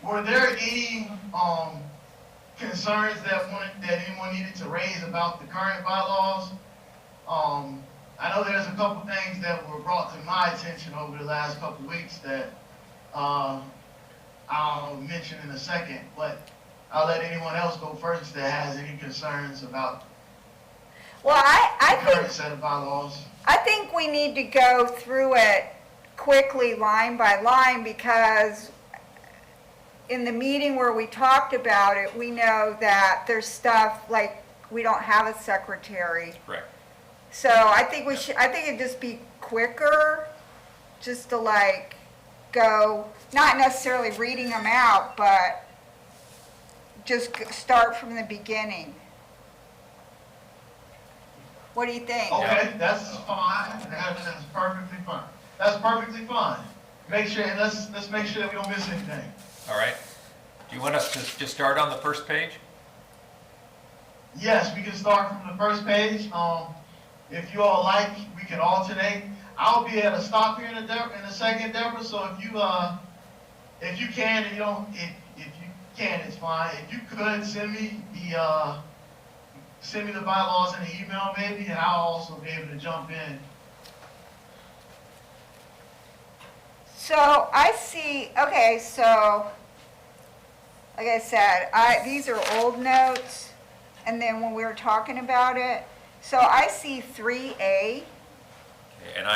Were there any concerns that anyone needed to raise about the current bylaws? I know there's a couple things that were brought to my attention over the last couple weeks that I'll mention in a second, but I'll let anyone else go first that has any concerns about Well, the current set of bylaws. I think we need to go through it quickly, line by line, because in the meeting where we talked about it, we know that there's stuff like we don't have a secretary. Correct. So I think it'd just be quicker, just to like go, not necessarily reading them out, but just start from the beginning. What do you think? Okay, that's fine. That's perfectly fine. That's perfectly fine. Make sure, and let's make sure that we don't miss anything. All right. Do you want us to just start on the first page? Yes, we can start from the first page. If you all like, we can alternate. I'll be at a stop here in a second, Deborah. So if you can, and you don't, if you can, it's fine. If you could send me the bylaws in an email, maybe, and I'll also be able to jump in. So I see, okay, so like I said, these are old notes, and then when we were talking about it, so I see 3A. And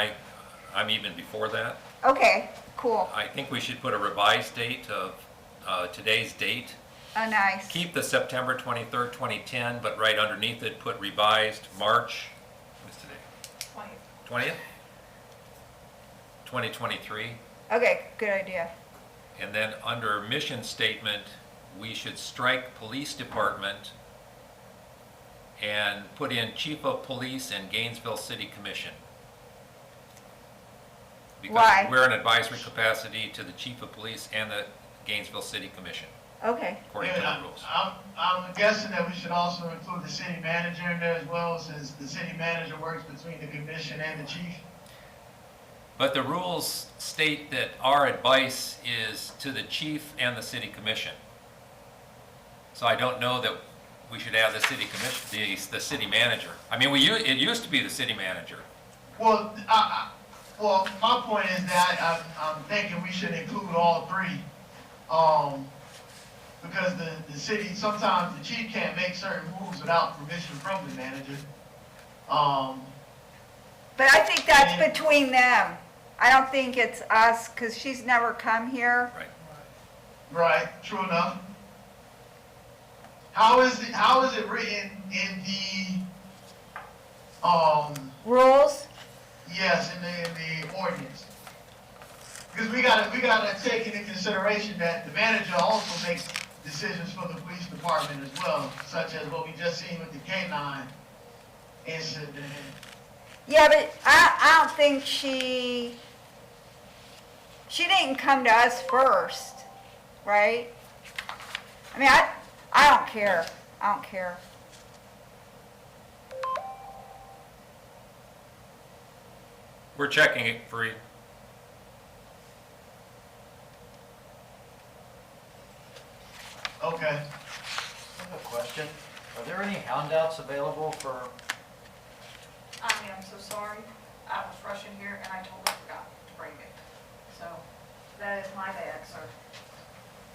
I'm even before that. Okay, cool. I think we should put a revised date of today's date. Oh, nice. Keep the September 23rd, 2010, but right underneath it, put revised March, what's today? 20th? 2023. Okay, good idea. And then under mission statement, we should strike police department and put in chief of police and Gainesville City Commission. Because Why? we're in advisory capacity to the chief of police and the Gainesville City Commission, Okay. according to the rules. I'm guessing that we should also include the city manager in there as well, since the city manager works between the commission and the chief. But the rules state that our advice is to the chief and the city commission. So I don't know that we should add the city commission, the city manager. I mean, it used to be the city manager. Well, well, my point is that I'm thinking we should include all three. Because the city, sometimes the chief can't make certain moves without permission from the manager. But I think that's between them. I don't think it's us, because she's never come here. Right. Right, true enough. How is it written in the, Rules? yes, in the ordinance? Because we gotta take into consideration that the manager also makes decisions for the police department as well, such as what we just seen with the K9 incident. Yeah, but I don't think she didn't come to us first, right? I mean, I don't care. I don't care. We're checking it for you. Okay. I have a question. Are there any handouts available for, I am so sorry. I was rushing here and I totally forgot to bring it. So that is my bad, sir.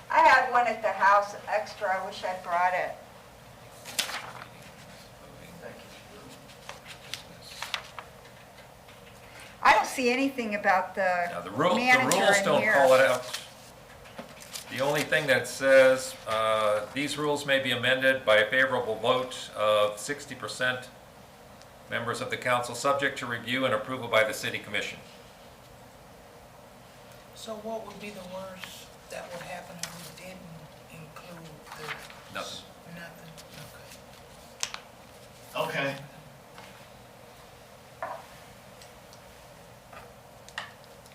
I had one at the house extra. I wish I'd brought it. thank you. I don't see anything about the Now, the rules manager in don't here. call it out. The only thing that says, these rules may be amended by a favorable vote of 60% members of the council, subject to review and approval by the city commission. So what would be the worst that would happen if we didn't include the? Nothing. Nothing, Okay. okay.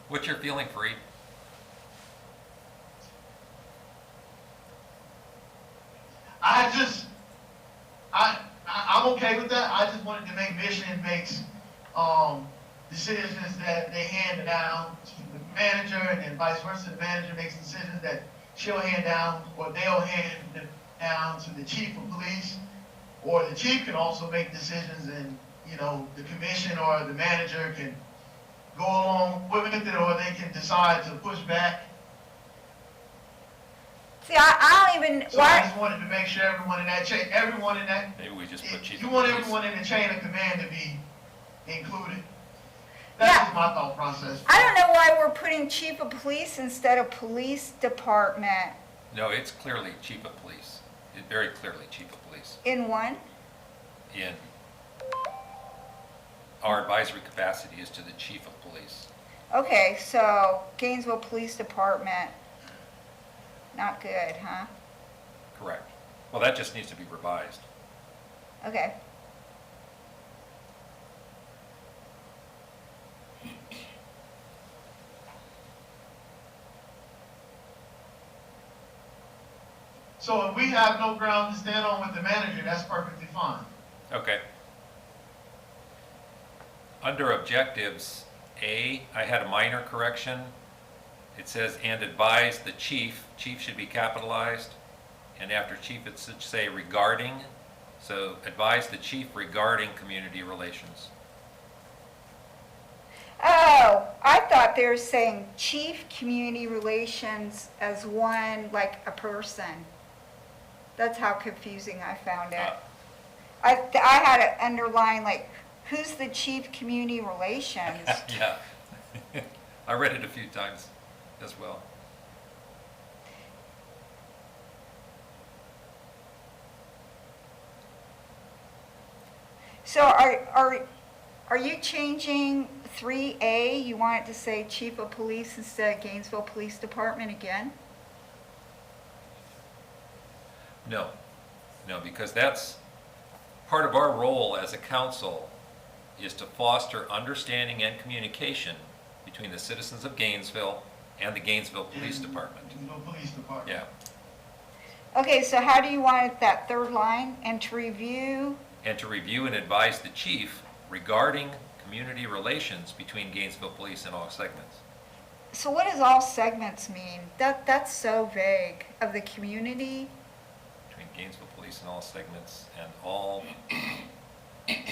What's your feeling, Fareed? I'm okay with that. I just wanted to make Mission makes decisions that they hand down to the manager, and then vice versa. The manager makes decisions that she'll hand down, or they'll hand it down to the chief of police, or the chief can also make decisions, and, you know, the commission or the manager can go along with it, or they can decide to push back. See, I don't even, So I why, just wanted to make sure everyone in that chain, Maybe we just put chief you of want police. everyone in the chain of command to be included. Yeah. That's just my thought process. I don't know why we're putting chief of police instead of police department No, it's clearly chief of police. It's very clearly chief of police. in one. In our advisory capacity is to the chief of police. Okay, so Gainesville Police Department, not good, huh? Correct. Well, that just needs to be revised. Okay. So if we have no ground to stand on with the manager, that's perfectly fine. Okay. Under objectives, A, I had a minor correction. It says, and advise the chief, chief should be capitalized, and after chief it should say regarding, so advise the chief regarding community relations. Oh, I thought they were saying chief community relations as one, like a person. That's how confusing I found it. I had it underlined like, who's the chief community relations? Yeah. I read it a few times as well. So are you changing 3A? You want it to say chief of police instead of Gainesville Police Department again? No, because that's part of our role as a council is to foster understanding and communication between the citizens of Gainesville and the Gainesville Police Department. No police department. Yeah, Okay, so how do you want it, that third line? And to review, and to review and advise the chief regarding community relations between Gainesville Police and all segments. so what does all segments mean? That's so vague. Of the community? Between Gainesville Police and all segments and all,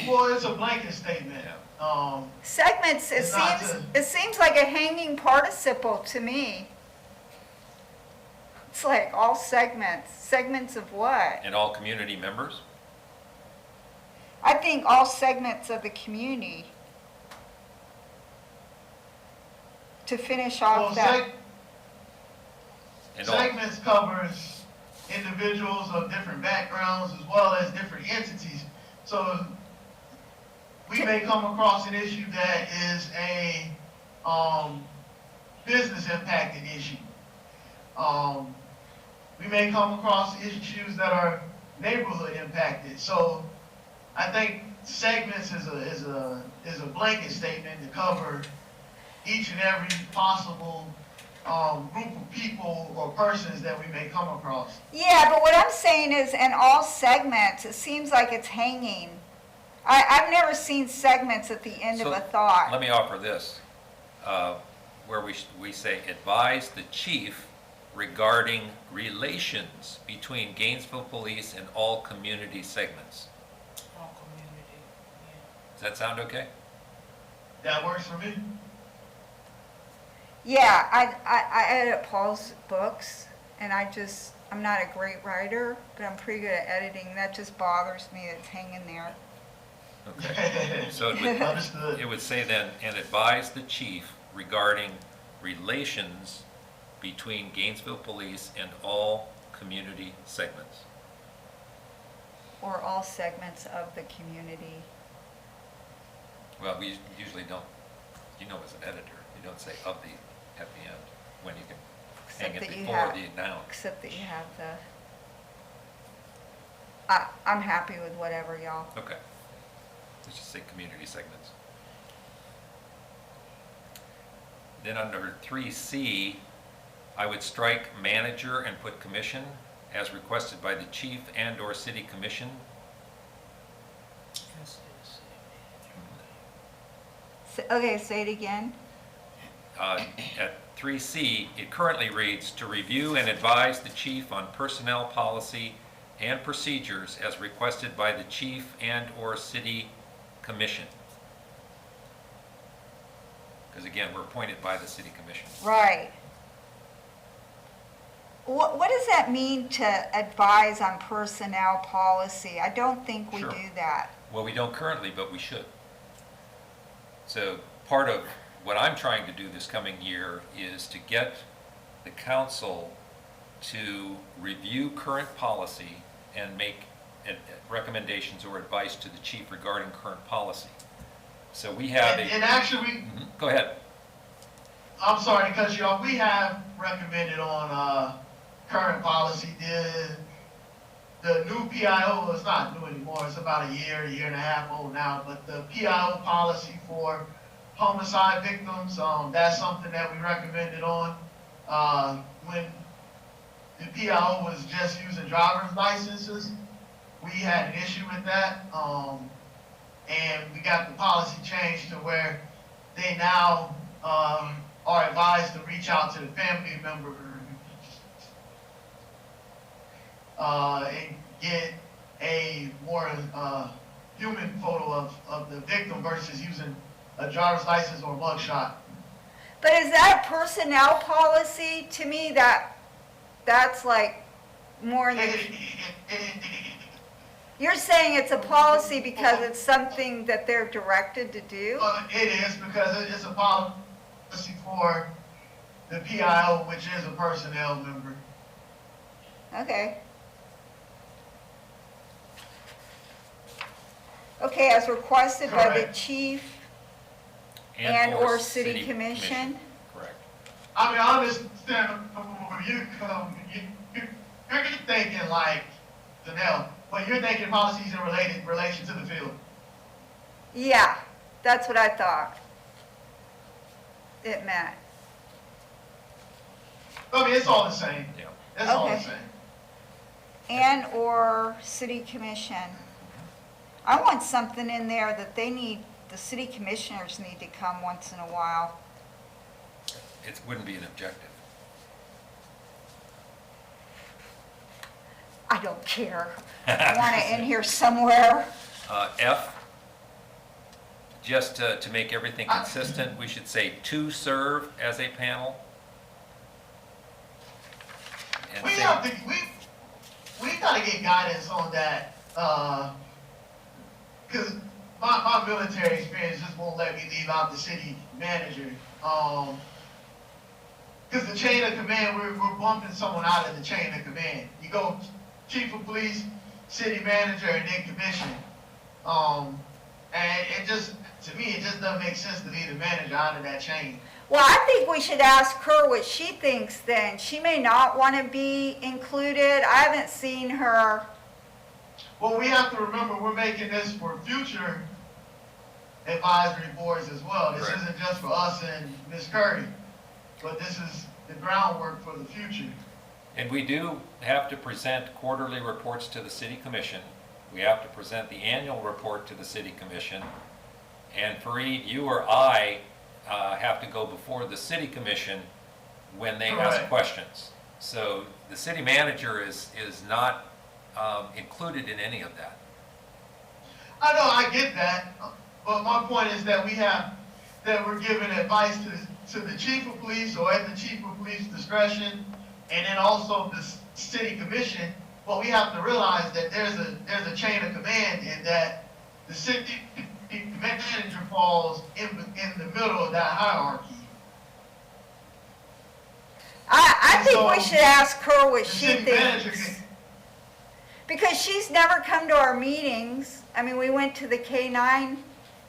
Well, it's a blanket statement. Yeah. Segments, It's not it seems like a hanging participle to me. It's like all segments. Segments of what? and all community members. I think all segments of the community. To finish Well, off that. And all, segments covers individuals of different backgrounds as well as different entities. So we may come across an issue that is a business impacted issue. We may come across issues that are neighborhood impacted. So I think segments is a blanket statement to cover each and every possible group of people or persons that we may come across. Yeah, but what I'm saying is in all segments, it seems like it's hanging. I've never seen segments at the end of So, a thought. let me offer this, where we say advise the chief regarding relations between Gainesville Police and all community segments. All community, Does that sound okay? That works for me. Yeah, I edit Paul's books, and I'm not a great writer, but I'm pretty good at editing. That just bothers me that it's hanging there. Okay. So Understood. it would say then, and advise the chief regarding relations between Gainesville Police and all community segments. Or all segments of the community. Well, we usually don't, you know, as an editor, you don't say of the at the end, when you can hang Except it that you before have, the noun. except that you have I'm happy with whatever, y'all. Okay. Let's just say community segments. Then under 3C, I would strike manager and put commission as requested by the chief and/or city commission. Instead of city manager. Okay, say it again. at 3C, it currently reads, "To review and advise the chief on personnel policy and procedures as requested by the chief and/or city commission." Because again, we're appointed by the city commission. Right. What does that mean to advise on personnel policy? I don't think we Sure. do that. Well, we don't currently, but we should. So part of what I'm trying to do this coming year is to get the council to review current policy and make recommendations or advice to the chief regarding current policy. So we have And actually, Go ahead. I'm sorry to cut you off. We have recommended on current policy. The new PIO is not new anymore. It's about a year and a half old now. But the PIO policy for homicide victims, that's something that we recommended on. When the PIO was just using driver's licenses, we had an issue with that. And we got the policy changed to where they now are advised to reach out to the family member and get a more human photo of the victim versus using a driver's license or a mugshot. But is that a personnel policy? To me, that's like more than, you're saying it's a policy because it's something that they're directed to do? It is because it's a policy for the PIO, which is a personnel member. Okay. Okay, as requested by the Correct. chief and/or city commission? Correct. I mean, I understand where you come, you're thinking like Janelle, but you're thinking policies in relation to the field. Yeah, that's what I thought it meant. I mean, it's all the same. Yeah. It's all the Okay. same. And/or city commission. I want something in there that the city commissioners need to come once in a while. It wouldn't be an objective. I don't care. I want it in here somewhere. F, just to make everything consistent, we should say "to serve as a panel." And We say- have to, we gotta get guidance on that, cause my military experience just won't let me leave out the city manager. Cause the chain of command, we're bumping someone out of the chain of command. You go chief of police, city manager, and then commission. And it just, to me, it just doesn't make sense to leave the manager out of that chain. Well, I think we should ask her what she thinks then. She may not want to be included. I haven't seen her. Well, we have to remember, we're making this for future advisory boards as well. This Correct. isn't just for us and Ms. Curry, but this is the groundwork for the future. And we do have to present quarterly reports to the city commission. We have to present the annual report to the city commission. And Fareed, you or I have to go before the city commission when they ask Correct. questions. So the city manager is not included in any of that. I know, I get that, but my point is that we're giving advice to the chief of police or at the chief of police discretion, and then also the city commission. But we have to realize that there's a chain of command, and that the city manager falls in the middle of that hierarchy. I think we So, should ask her what The she city manager thinks. can, Because she's never come to our meetings. I mean, we went to the K-9.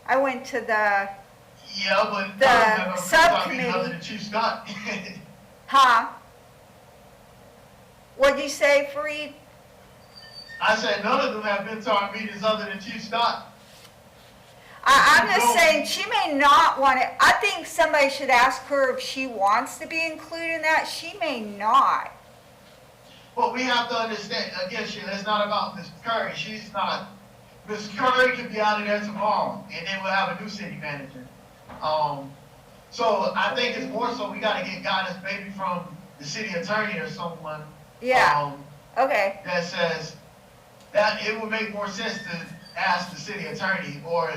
I went to the, yeah, but The none of them subcommittee. other than Chief Scott. huh? What'd you say, Fareed? I said none of them have been to our meetings other than Chief Scott. I'm just No. saying, she may not want it. I think somebody should ask her if she wants to be included in that. She may not. But we have to understand, again, Sheila, it's not about Ms. Curry. She's not, Ms. Curry could be out of there tomorrow, and then we'll have a new city manager. So I think it's more so we gotta get guidance maybe from the city attorney or someone. Yeah, okay, That says, that it would make more sense to ask the city attorney, or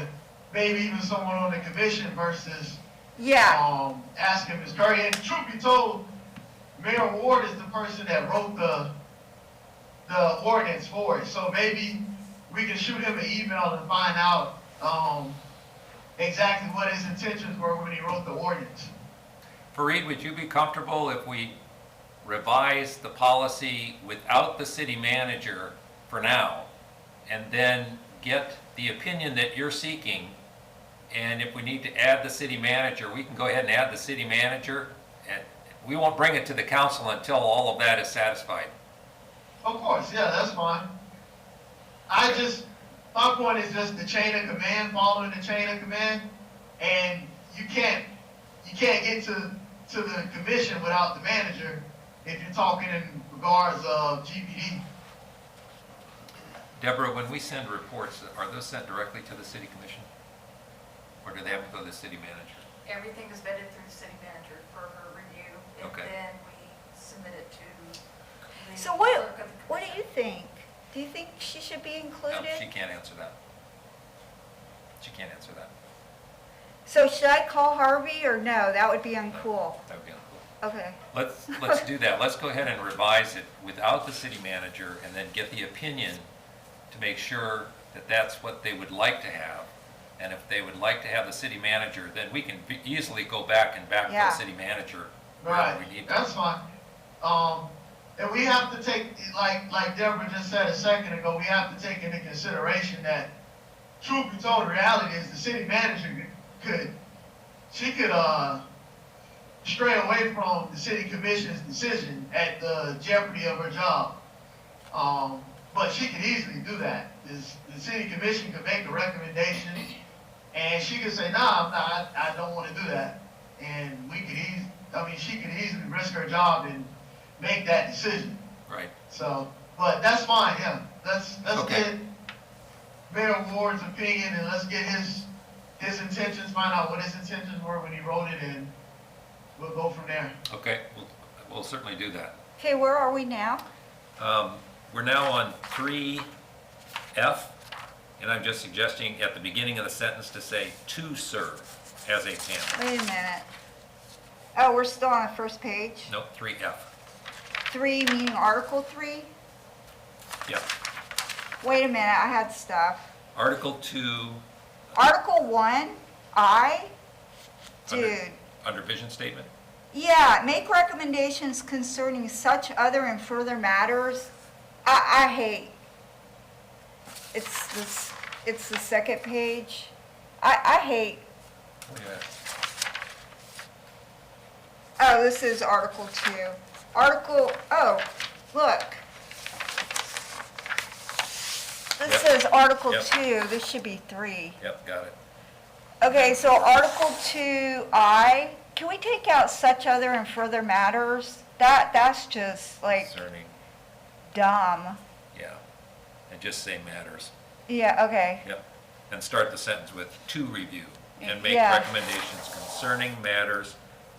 maybe even someone on the commission versus, yeah, asking Ms. Curry. And truth be told, Mayor Ward is the person that wrote the ordinance for it. So maybe we can shoot him an email and find out, exactly what his intentions were when he wrote the ordinance. Fareed, would you be comfortable if we revise the policy without the city manager for now, and then get the opinion that you're seeking, and if we need to add the city manager, we can go ahead and add the city manager, and we won't bring it to the council until all of that is satisfied. Of course, yeah, that's fine. My point is just the chain of command, following the chain of command, and you can't get to the commission without the manager if you're talking in regards of GPD. Deborah, when we send reports, are those sent directly to the city commission? Or do they have to go to the city manager? Everything is vetted through the city manager for her review, and Okay. then we submit it to the so clerk of the what do commission. you think? Do you think she should be No, included? she can't answer that. She can't answer that. So should I call Harvey or no? That would be uncool. That would be uncool. Okay, Let's do that. Let's go ahead and revise it without the city manager, and then get the opinion to make sure that that's what they would like to have. And if they would like to have the city manager, then we can easily go back and back to Yeah. the city manager Right, wherever we need to. that's fine. And we have to take, like Deborah just said a second ago, we have to take into consideration that, truth be told, the reality is the city manager could stray away from the city commission's decision at the jeopardy of her job. But she could easily do that. The city commission could make a recommendation, and she could say, nah, I don't want to do that. And she could easily risk her job and make that decision. Right. So, but that's fine, yeah. Let's Okay. get Mayor Ward's opinion, and let's get his intentions, find out what his intentions were when he wrote it, and we'll go from there. Okay, we'll certainly do that. okay, where are we now? We're now on 3F, and I'm just suggesting at the beginning of the sentence to say "to serve" as a panel. Wait a minute. Oh, we're still on the first page? No, 3F. 3 meaning Article 3? Yep. Wait a minute, I had stuff. Article 2, Article 1, dude. under vision statement. Yeah, make recommendations concerning such other and further matters. I hate. It's the second page. I hate. Yeah. Oh, this is Article 2. Look. This Yep. says Article Yep. 2, this should be 3. Yep, got it. Okay, so Article 2I, can we take out such other and further matters? That's just like Concerning, dumb. yeah, and just say matters. Yeah, okay. Yep, and start the sentence with "to review" and make Yeah. recommendations concerning matters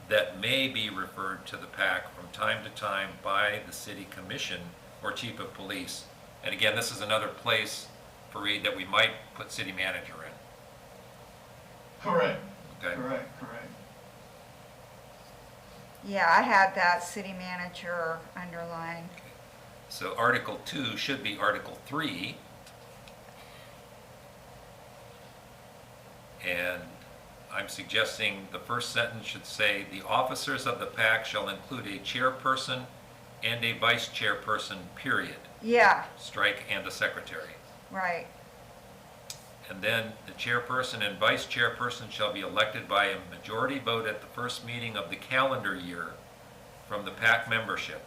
that may be referred to the PAC from time to time by the city commission or chief of police. And again, this is another place, Fareed, that we might put city manager in, Correct, okay? correct. Yeah, I had that city manager underlined. So Article 2 should be Article 3. And I'm suggesting the first sentence should say, "The officers of the PAC shall include a chairperson and a vice chairperson, period." Yeah, Strike "and a secretary." right. And then the chairperson and vice chairperson shall be elected by a majority vote at the first meeting of the calendar year from the PAC membership,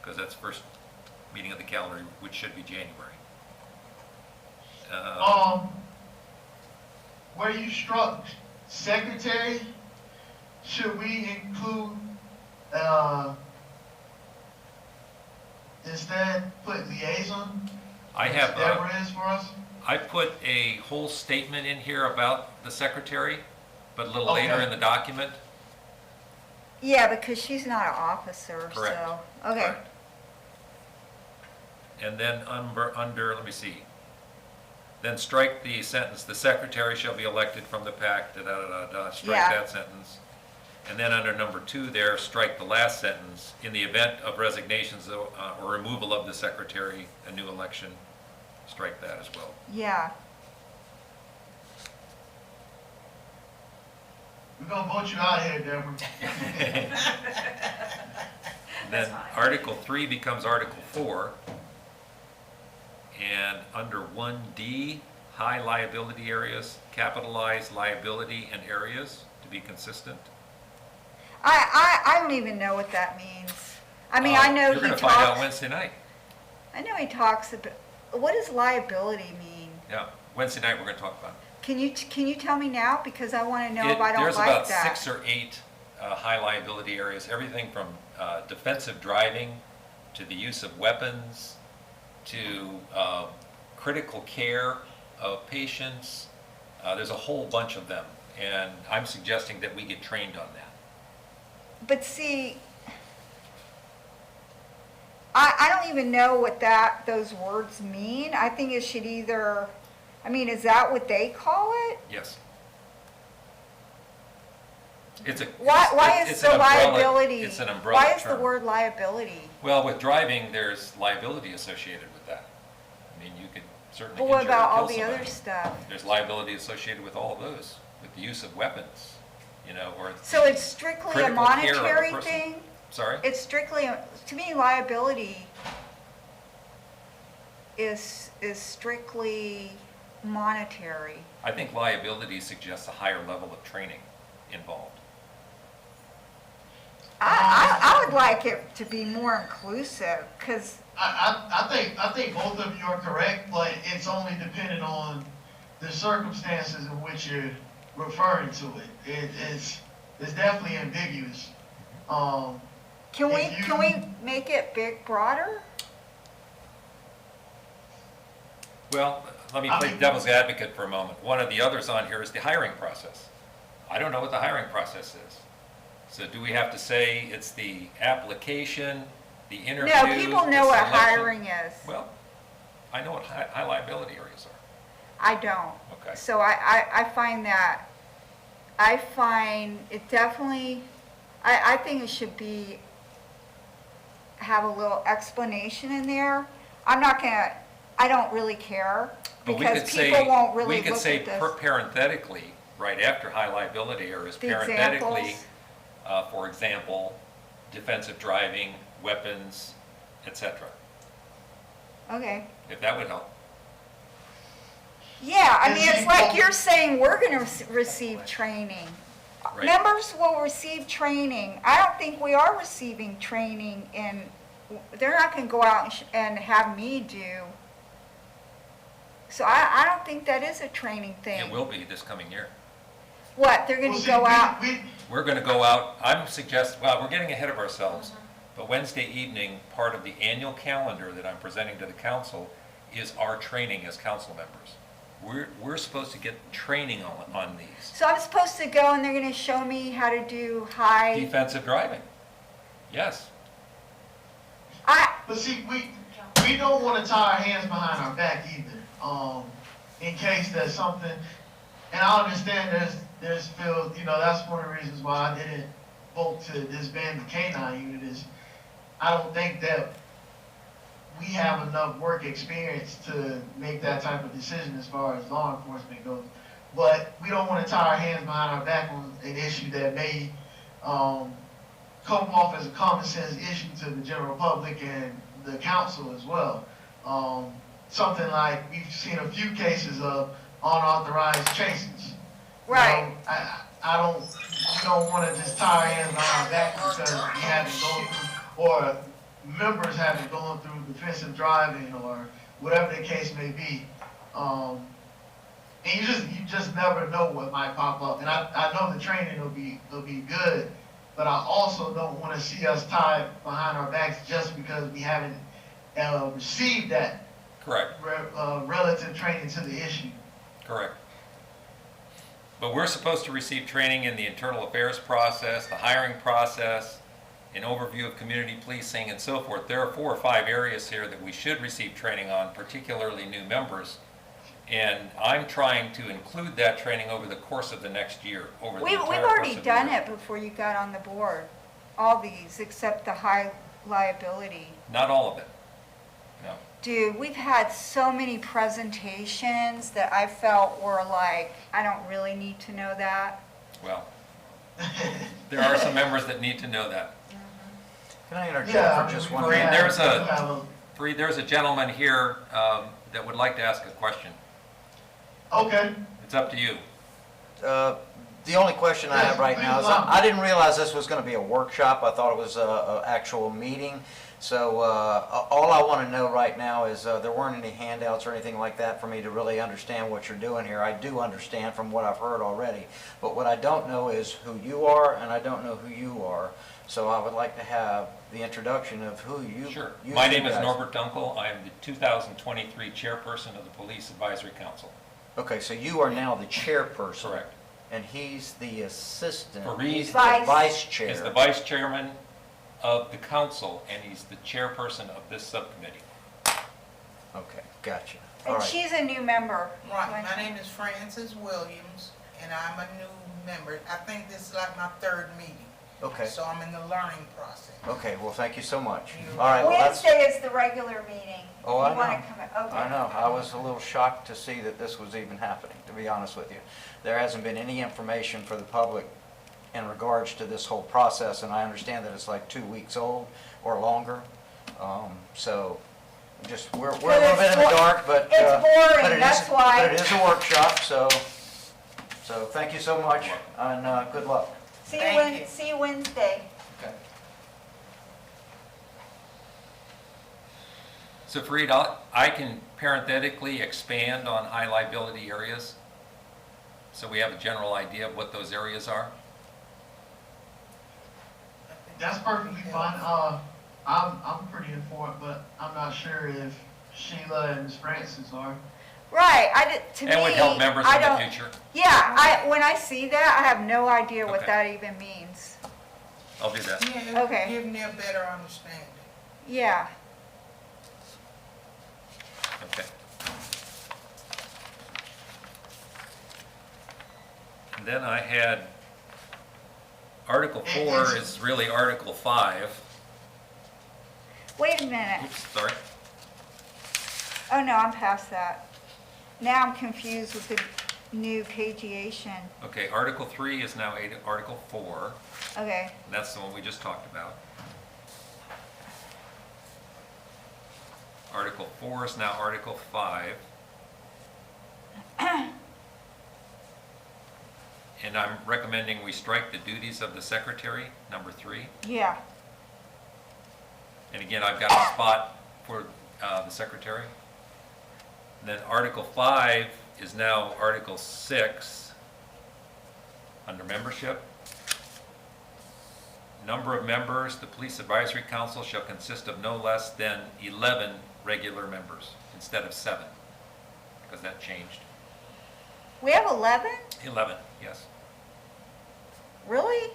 because that's first meeting of the calendar, which should be January. Where you struck secretary, should we include, instead put liaison? I have, Deborah is for us? I put a whole statement in here about the secretary, but a little later Okay. in the document. Yeah, because she's not an officer, Correct. so, okay. Correct. And then under, let me see. Then strike the sentence, "The secretary shall be elected from the pack," da-da-da-da-da, strike Yeah. that sentence. And then under number 2 there, strike the last sentence, "In the event of resignations or removal of the secretary, a new election," strike that as well. Yeah, We're gonna vote you out of here, Deborah. Then fine. Article 3 becomes Article 4. And under 1D, high liability areas, capitalize liability and areas to be consistent. I don't even know what that means. I mean, I know You're he gonna find out talks, Wednesday night. I know he talks about, what does liability mean? Yeah, Wednesday night we're gonna talk about it. Can you tell me now? Because I want to know if I don't There's like about that. 6 or 8 high liability areas, everything from defensive driving to the use of weapons to critical care of patients. There's a whole bunch of them, and I'm suggesting that we get trained on that. But see, I don't even know what those words mean. I think it should either, I mean, is that what they call it? Yes. It's a. Why it's is an the umbrella- liability? It's an umbrella Why is the term. word liability? Well, with driving, there's liability associated with that. I mean, you could certainly But what injure or about kill all the other somebody. stuff? There's liability associated with all of those, with the use of weapons, or. So it's strictly a critical care of a monetary person. thing? Sorry? It's strictly, to me, liability is strictly monetary. I think liability suggests a higher level of training involved. I would like it to be more inclusive, because, I think both of you are correct, but it's only dependent on the circumstances in which you're referring to it. It's definitely ambiguous. can If you- we make it broader? Well, let me play devil's advocate for a moment. One of the others on here is the hiring process. I don't know what the hiring process is. So do we have to say it's the application, the interview? No, people know the what selection? hiring is. Well, I know what high liability areas are. I don't. Okay. So I find it definitely, I think it should be, have a little explanation in there. I'm not gonna, I don't really care, But we because could say, people won't really we could look say at this. parenthetically, right after high liability areas, The parenthetically, examples. for example, defensive driving, weapons, etc. Okay. If that would help. Yeah, I And mean, see, it's like well- you're saying we're gonna receive training. Right. Members will receive training. I don't think we are receiving training, and they're not gonna go out and have me do. So I don't think that is a training thing. It will be this coming year. What, they're Well, gonna see, go out? We're going to go out, I'm suggesting, well, we're getting ahead of ourselves, but Wednesday evening, part of the annual calendar that I'm presenting to the council is our training as council members. We're supposed to get training on these. So I'm supposed to go and they're gonna show me how to do high, Defensive driving, yes. But see, we don't want to tie our hands behind our back either, in case there's something, and I understand there's Phil, that's one of the reasons why I didn't vote to disband the K-9 unit is, I don't think that we have enough work experience to make that type of decision as far as law enforcement goes. But we don't want to tie our hands behind our back on an issue that may, come off as a common sense issue to the general public and the council as well. Something like, we've seen a few cases of unauthorized chases. right? We don't want to just tie our hands behind our back because we haven't gone through, or members haven't gone through defensive driving or whatever the case may be. And you just never know what might pop up. And I know the training will be good, but I also don't want to see us tied behind our backs just because we haven't received that Correct, relative training to the issue. correct. But we're supposed to receive training in the internal affairs process, the hiring process, an overview of community policing and so forth. There are 4 or 5 areas here that we should receive training on, particularly new members. And I'm trying to include that training over the course of the next year, over the We've entire already course of the done year. it before you got on the board. All these, except the high liability. Not all of it, no. Dude, we've had so many presentations that I felt were like, I don't really need to know that. Well, there are some members that need to know that. Can I interject Yeah, for just we one Free, minute? there's a- have Fareed, there's a gentleman here that would like to ask a question. Okay, It's up to you. The only question I have right now is, I didn't realize this was going to be a workshop. I thought it was a actual meeting. So all I want to know right now is there weren't any handouts or anything like that for me to really understand what you're doing here. I do understand from what I've heard already. But what I don't know is who you are, and I don't know who you are. So I would like to have the introduction of who you. Sure. you My name is guys. Norbert Dunkel. I am the 2023 chairperson of the Police Advisory Council. Okay, so you are now the chairperson. Correct. And he's the assistant. Fareed He's the Vice. vice chair. He's the vice chairman of the council, and he's the chairperson of this subcommittee. Okay, gotcha. All And right. she's a new member. Right, my name is Frances Williams, and I'm a new member. I think this is like my 3rd meeting. Okay. So I'm in the learning process. Okay, well, thank you so much. You're All right, well, that's, Wednesday is the regular meeting. Oh, I You wanna know. come in? Okay. I know, I was a little shocked to see that this was even happening, to be honest with you. There hasn't been any information for the public in regards to this whole process, and I understand that it's like 2 weeks old or longer. So, just, we're a little bit in the dark, but. It's boring, but it is- that's why. But it is a workshop, so thank you so much, and good luck. Thank you. See you Wednesday. Okay. So Fareed, I can parenthetically expand on high liability areas, so we have a general idea of what those areas are. that's perfectly fine. I'm pretty informed, but I'm not sure if Sheila and Ms. Francis are. Right, to me, And would help members I in the don't, future. yeah, when I see that, I have no idea what Okay. that even means. I'll do that. Yeah, Okay. give me a better understanding. Yeah. Okay. And then I had Article 4 is really Article 5. Wait a minute. Oops, sorry. Oh, no, I'm past that. Now I'm confused with the new cagiation. Okay, Article 3 is now Article 4. Okay, And that's the one we just talked about. Article 4 is now Article 5. And I'm recommending we strike the duties of the secretary, number 3. yeah. And again, I've got a spot for the secretary. And then Article 5 is now Article 6 under membership. Number of members, the Police Advisory Council shall consist of no less than 11 regular members instead of 7, because that changed. We have 11? 11, yes. Really?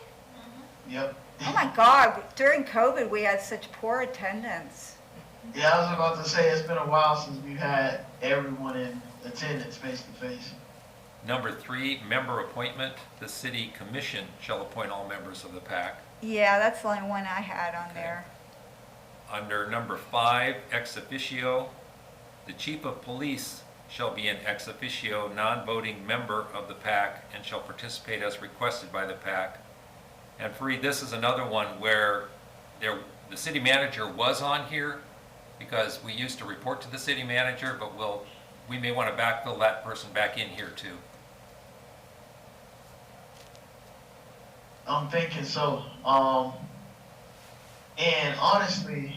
Yep. Oh my God, during COVID, we had such poor attendance. Yeah, I was about to say, it's been a while since we've had everyone in attendance face to face. Number 3, member appointment. The city commission shall appoint all members of the PAC. Yeah, that's the only one I had on there. Under number 5, ex officio, the chief of police shall be an ex officio, non-voting member of the PAC and shall participate as requested by the PAC. And Fareed, this is another one where the city manager was on here because we used to report to the city manager, but we may want to backfill that person back in here too. I'm thinking so. And honestly,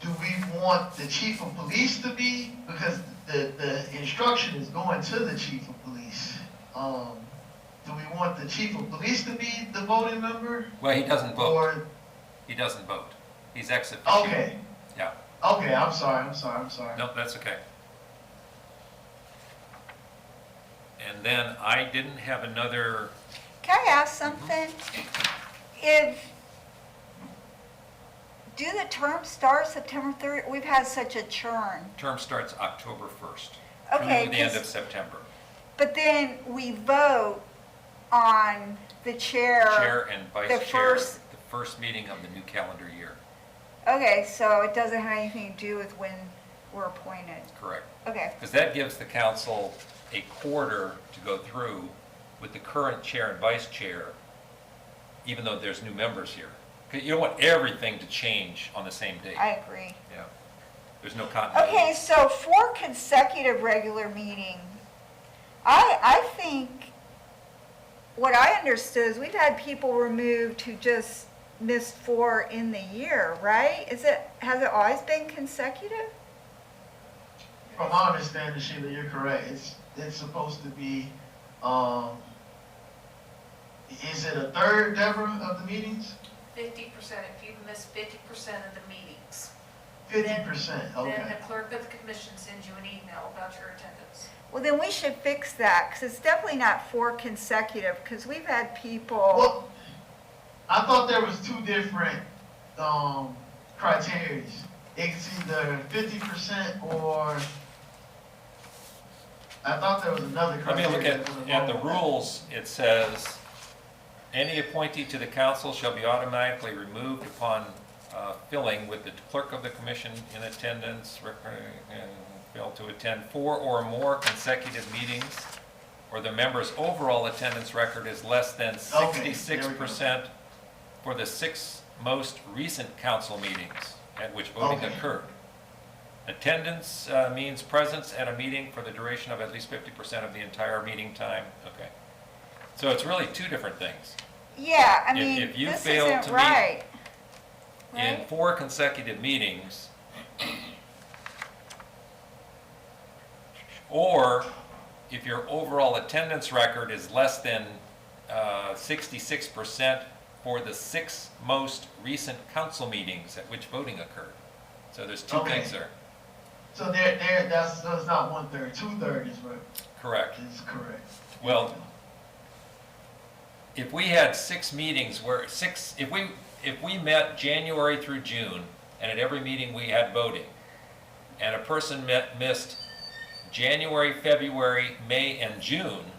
do we want the chief of police to be? Because the instruction is going to the chief of police. Do we want the chief of police to be the voting member? Well, he doesn't vote. Or, He doesn't vote. He's ex officio. okay, Yeah. okay, I'm sorry. No, that's okay. And then I didn't have another, Can I ask something? Do the terms start September 30th? We've had such a churn. term starts October 1st. Okay, Through the end 'cause- of September. But then we vote on the chair. Chair and the vice chair, first- the first meeting of the new calendar year. Okay, so it doesn't have anything to do with when we're appointed. Correct. Okay, Because that gives the council a quarter to go through with the current chair and vice chair, even though there's new members here. 'Cause you don't want everything to change on the same day. I agree. Yeah. There's no continuity. Okay, so 4 consecutive regular meetings. I think, what I understood is we've had people removed who just missed 4 in the year, right? Has it always been consecutive? From my understanding, Sheila, you're correct. It's supposed to be, is it a third, Deborah, of the meetings? 50%, if you miss 50% of the meetings. 50%, Then okay. the clerk of the commission sends you an email about your attendance. Well, then we should fix that, because it's definitely not 4 consecutive, because we've had people, Well, I thought there was 2 different, criteria. It's either 50% or, I thought there was another Let me criteria. look that was at the involved with that. rules. It says, any appointee to the council shall be automatically removed upon filling with the clerk of the commission in attendance, and fail to attend 4 or more consecutive meetings, or the member's overall attendance record is less than Okay, there we go. 66% for the 6 most recent council meetings at which voting Okay. occurred. Attendance means presence at a meeting for the duration of at least 50% of the entire meeting time. Okay. So it's really 2 different things. yeah, I If- mean, if you this fail to isn't meet- right. In Right? 4 consecutive meetings, or if your overall attendance record is less than 66% for the 6 most recent council meetings at which voting occurred. So there's 2 Okay. things there. So so it's not 1/3, 2/3 is what Correct. is correct. Well, if we had 6 meetings where if we met January through June, and at every meeting we had voting, and a person missed January, February, May, and June,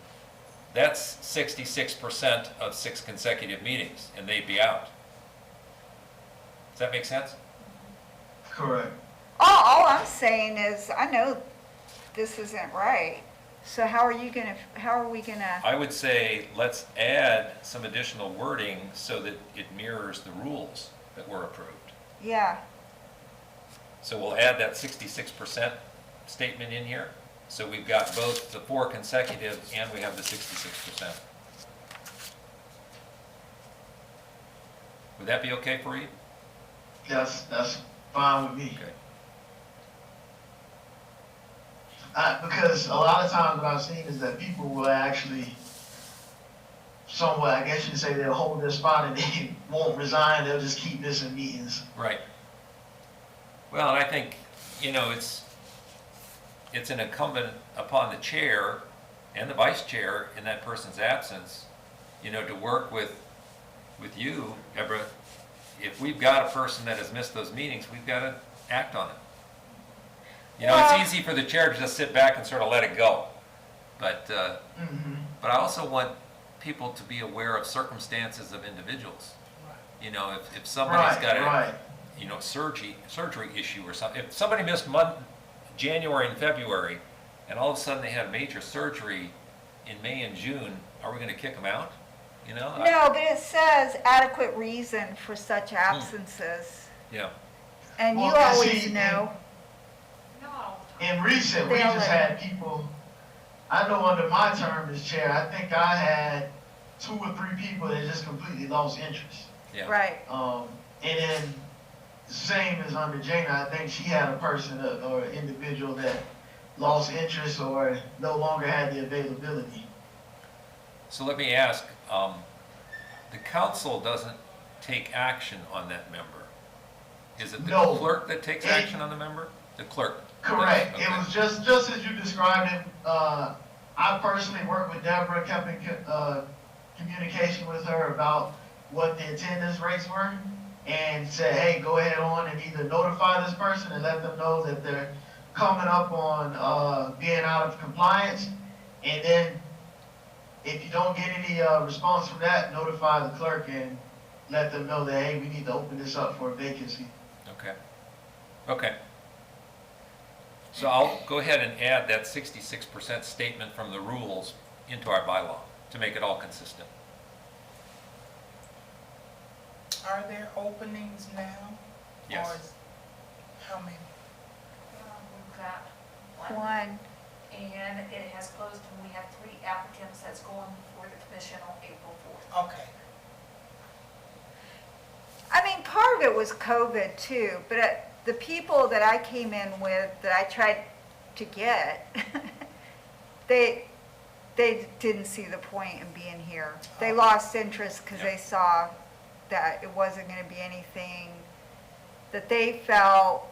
that's 66% of 6 consecutive meetings, and they'd be out. Does that make sense? Correct. All I'm saying is, I know this isn't right, so how are we gonna, I would say, let's add some additional wording so that it mirrors the rules that were approved. yeah, So we'll add that 66% statement in here. So we've got both the 4 consecutive and we have the 66%. Would that be okay for you? That's fine with me. Okay. Because a lot of times what I've seen is that people will actually, somewhat, I guess you could say, they'll hold their spot and they won't resign, they'll just keep missing meetings. Right. Well, and I think, it's an incumbent upon the chair and the vice chair in that person's absence, to work with you, Deborah. If we've got a person that has missed those meetings, we've got to act on it. Well- It's easy for the chair to just sit back and sort of let it go. But I also want people to be aware of circumstances of individuals. If somebody's got a, Right. surgery issue or something. If somebody missed January and February, and all of a sudden they had major surgery in May and June, are we going to kick them out? no, but it says adequate reason for such absences, Yeah. and you Well, 'cause always see, know. Not all the time. In recent, we They all just let- had people, I know under my term as chair, I think I had 2 or 3 people that just completely lost interest. Yeah. Right, And then, same as under Jana, I think she had a person or an individual that lost interest or no longer had the availability. So let me ask, the council doesn't take action on that member. Is it the No. clerk that takes action on the member? The clerk. Correct. Okay. It was just as you described it, I personally worked with Deborah, kept in communication with her about what the attendance rates were, and said, hey, go ahead on and either notify this person and let them know that they're coming up on being out of compliance, and then if you don't get any response from that, notify the clerk and let them know that, hey, we need to open this up for a vacancy. Okay. Okay. So I'll go ahead and add that 66% statement from the rules into our bylaw to make it all consistent. Are there openings now? Yes. Or is- how many? We've got one, One. and it has closed, and we have 3 applicants that's going before the commission on April 4th. Okay. I mean, part of it was COVID too, but the people that I came in with, that I tried to get, they didn't see the point in being here. They lost interest because they saw that it wasn't gonna be anything that they felt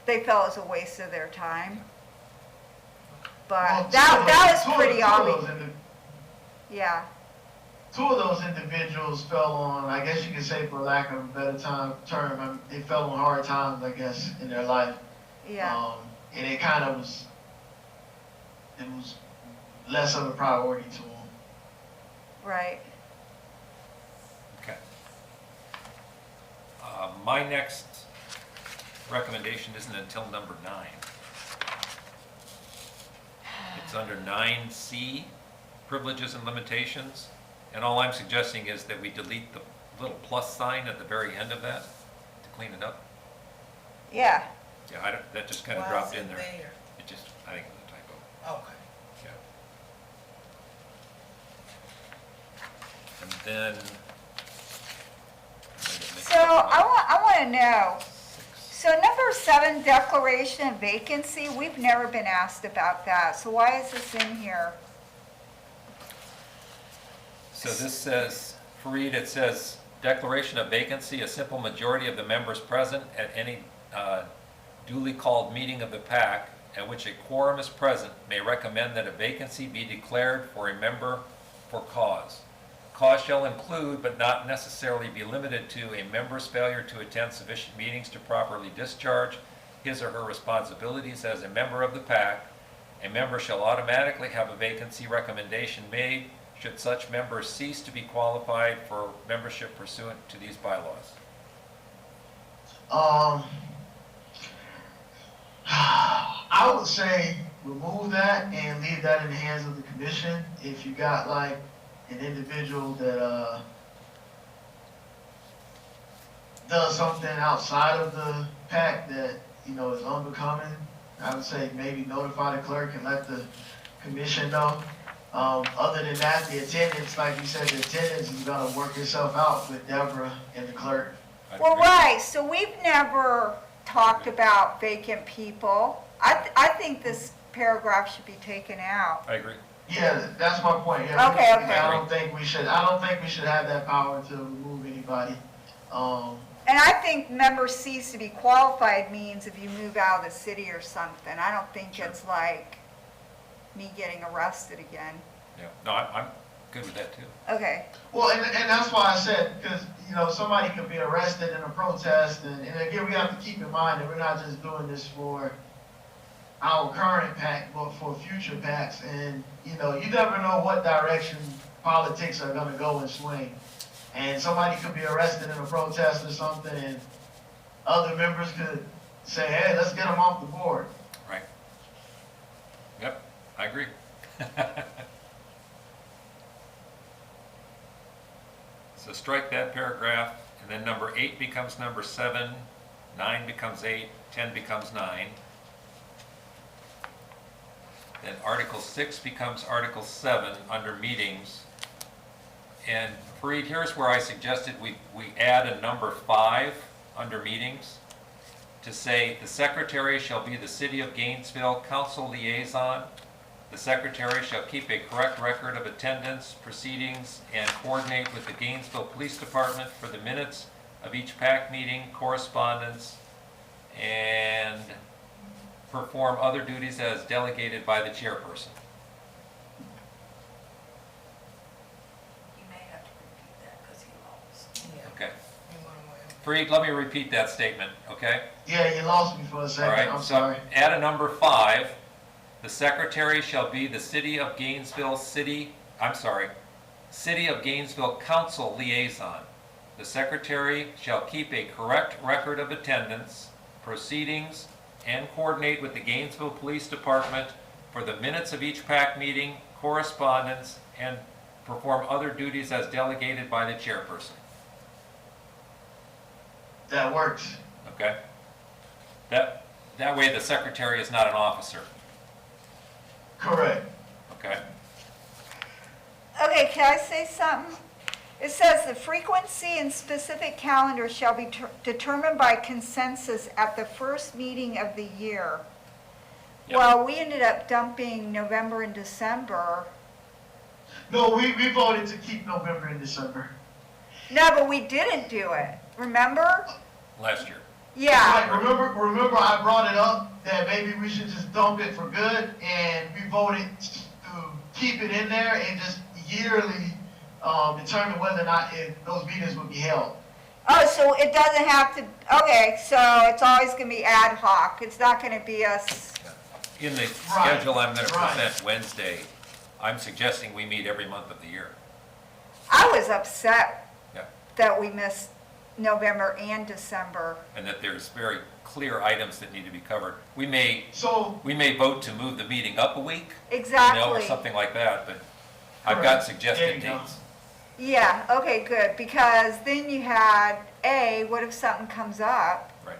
was a waste of their time. Well, But that was pretty two of obvious, those yeah. Two of those individuals fell on, I guess you could say for lack of a better term, they fell on hard times, I guess, in their life. Yeah, And it kind of was less of a priority to them. right. Okay. My next recommendation isn't until number 9. It's under 9C, privileges and limitations. And all I'm suggesting is that we delete the little plus sign at the very end of that to clean it up. Yeah, Yeah, that just kind of Why dropped is in it there. there? It just, I think it was a typo. Okay. Yeah. And then. so I want to know, so number 7, declaration of vacancy, we've never been asked about that, so why is this in here? So this says, Fareed, it says, declaration of vacancy, a simple majority of the members present at any duly called meeting of the PAC at which a quorum is present may recommend that a vacancy be declared for a member for cause. Cause shall include, but not necessarily be limited to, a member's failure to attend sufficient meetings to properly discharge his or her responsibilities as a member of the PAC. A member shall automatically have a vacancy recommendation made should such member cease to be qualified for membership pursuant to these bylaws. I would say remove that and leave that in the hands of the commission. If you got like an individual that does something outside of the PAC that, is unbecoming, I would say maybe notify the clerk and let the commission know. Other than that, the attendance, like you said, the attendance is gonna work itself out with Deborah and the clerk. I'd Well, agree. right, so we've never talked about vacant people. I think this paragraph should be taken out. I agree. Yeah, that's my point. Yeah, Okay, okay. I don't think we should have that power to remove anybody. And I think member cease to be qualified means if you move out of the city or something. I don't think it's like me getting arrested again. Yeah, no, I'm good with that too. Okay, Well, and that's why I said, because, somebody could be arrested in a protest, and again, we have to keep in mind that we're not just doing this for our current PAC, but for future PACs, and, you never know what direction politics are gonna go and swing. And somebody could be arrested in a protest or something, and other members could say, hey, let's get them off the board. Right. Yep, I agree. So strike that paragraph, and then number 8 becomes number 7, 9 becomes 8, 10 becomes 9. Then Article 6 becomes Article 7 under meetings. And Fareed, here's where I suggested we add a number 5 under meetings to say, the secretary shall be the City of Gainesville council liaison. The secretary shall keep a correct record of attendance, proceedings, and coordinate with the Gainesville Police Department for the minutes of each PAC meeting, correspondence, and perform other duties as delegated by the chairperson. You may have to repeat that because he lost. Yeah. Okay. You wanna win. Freed, let me repeat that statement, okay? Yeah, you lost me for a All second, right, I'm so sorry. add a number 5. The secretary shall be the City of Gainesville City of Gainesville Council liaison. The secretary shall keep a correct record of attendance, proceedings, and coordinate with the Gainesville Police Department for the minutes of each PAC meeting, correspondence, and perform other duties as delegated by the chairperson. That works. Okay? That way the secretary is not an officer. Correct. Okay? Okay, can I say something? It says the frequency and specific calendar shall be determined by consensus at the first meeting of the year. Yep. Well, we ended up dumping November and December. No, we voted to keep November and December. No, but we didn't do it, remember? Last year. Yeah, Right, remember I brought it up that maybe we should just dump it for good, and we voted to keep it in there and just yearly determine whether or not those meetings would be held. oh, so it doesn't have to, okay, so it's always gonna be ad hoc, it's not gonna be us, In the Right, schedule I'm going to right. present Wednesday, I'm suggesting we meet every month of the year. I was upset Yeah. that we missed November and December. And that there's very clear items that need to be covered. We may So, vote to move the meeting up a week, or Exactly. something like that, but I've got Correct. There suggested you go. dates. Yeah, okay, good, because then you had, A, what if something comes up? Right.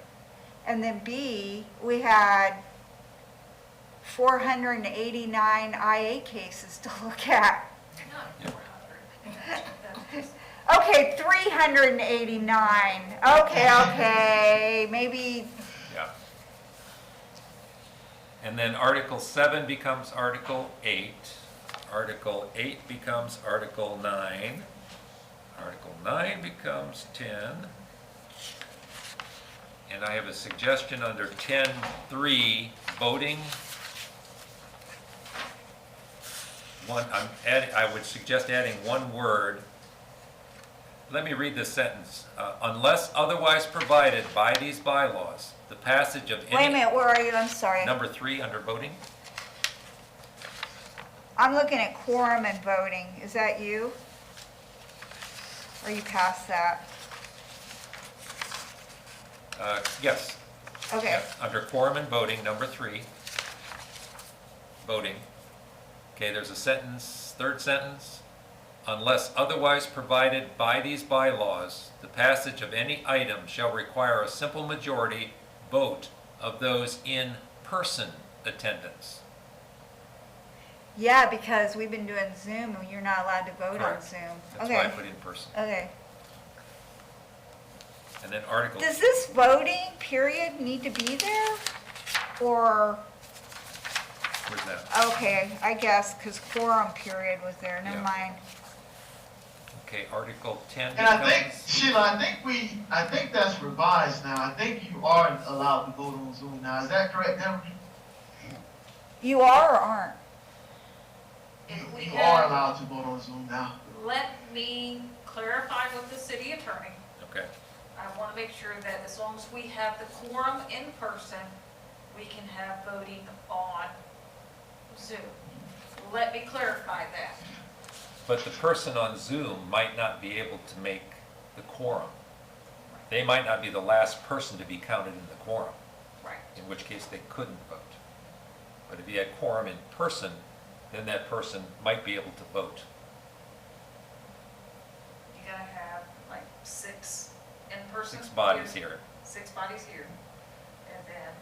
And then B, we had 489 IA cases to look at. Not Yep. 400. That's just- Okay, 389, okay, maybe, Yeah. And then Article 7 becomes Article 8. Article 8 becomes Article 9. Article 9 becomes 10. And I have a suggestion under 10.3, voting. I would suggest adding one word. Let me read this sentence. Unless otherwise provided by these bylaws, the passage of any... wait a minute, where are you, I'm sorry. Number 3 under voting. I'm looking at quorum and voting, is that you? Or you past that? Yes. Okay, Yes. Under quorum and voting, number 3. Voting. Okay, there's a sentence, third sentence. Unless otherwise provided by these bylaws, the passage of any item shall require a simple majority vote of those in person attendance. yeah, because we've been doing Zoom, and you're not allowed to vote on Correct. Zoom. That's why I Okay, put in person. okay. And then Article... Does this voting period need to be there? Or, Where's that? okay, I guess, because quorum period was there, never Yeah. mind. Okay, Article 10 and I think, becomes... Sheila, I think that's revised now. I think you are allowed to vote on Zoom now. Is that correct, Deborah? You are or aren't? If we You have- are allowed to vote on Zoom now. Let me clarify with the city attorney. Okay, I want to make sure that as long as we have the quorum in person, we can have voting on Zoom. Let me clarify that. but the person on Zoom might not be able to make the quorum. They might not be the last person to be counted in the quorum, Right. in which case they couldn't vote. But if you had quorum in person, then that person might be able to vote. You gotta have like 6 in person. 6 bodies here. 6 bodies here. And then